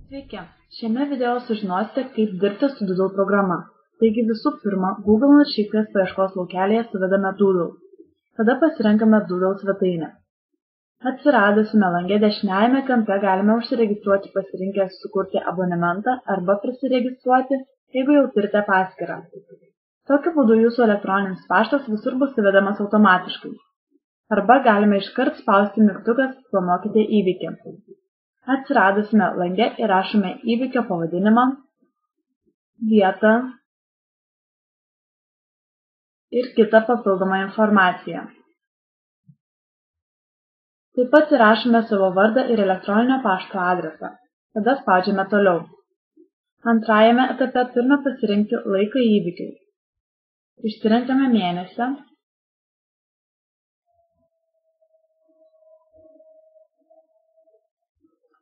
Sveiki! Šiame video sužinosite, kaip dirbti su Doodle programa. Taigi visų pirma, Google naršyklės paieškos laukelyje suvedame Doodle. Tada pasirenkame Doodle svetainę. Atsiradusiame lange dešiniajame kampe galime užsiregistruoti pasirinkę sukurti abonementą arba prisiregistruoti, jeigu jau turite paskyrą. Tokiu būdu jūsų elektroninis paštas visur bus suvedamas automatiškai. Arba galime iškart spausti mygtuką Planuokite įvykį. Atsiradusiame lange įrašome įvykio pavadinimą, vietą ir kitą papildomą informaciją. Taip pat įrašome savo vardą ir elektroninio pašto adresą. Tada spaudžiame Toliau. Antrajame etape turime pasirinkti laiką įvykiui. Išsirenkame mėnesį.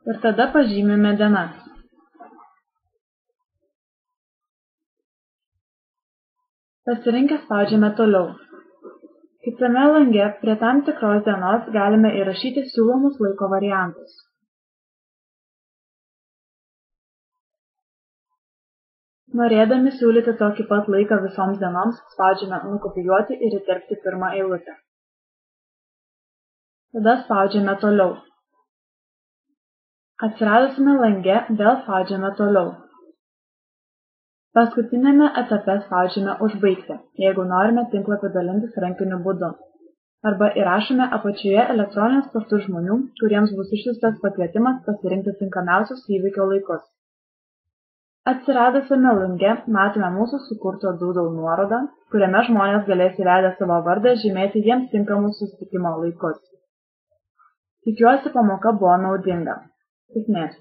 Ir tada pažymime dienas. Pasirinkę spaudžiame Toliau. Kitame lange prie tam tikros dienos galime įrašyti siūlomus laiko variantus. Norėdami siūlyti tokį pat laiką visoms dienoms, spaudžiame Nukopijuoti ir įterpti pirmą eilutę. Tada spaudžiame Toliau. Atsiradusiame lange vėl spaudžiame Toliau. Paskutinėme etape spaudžiame Užbaigti, jeigu norime tinklapį dalintis rankiniu būdu. Arba įrašome apačioje elektroninius paštus žmonių, kuriems bus išsiųstas pakvietimas pasirinkti tinkamiausius įvykio laikus. Atsiradusiame lange matome mūsų sukurto Doodle nuorodą, kuriame žmonės galės įvedę savo vardą žymėti jiems tinkamus susitikimo laikus. Tikiuosi, pamoka buvo naudinga. Sėkmės!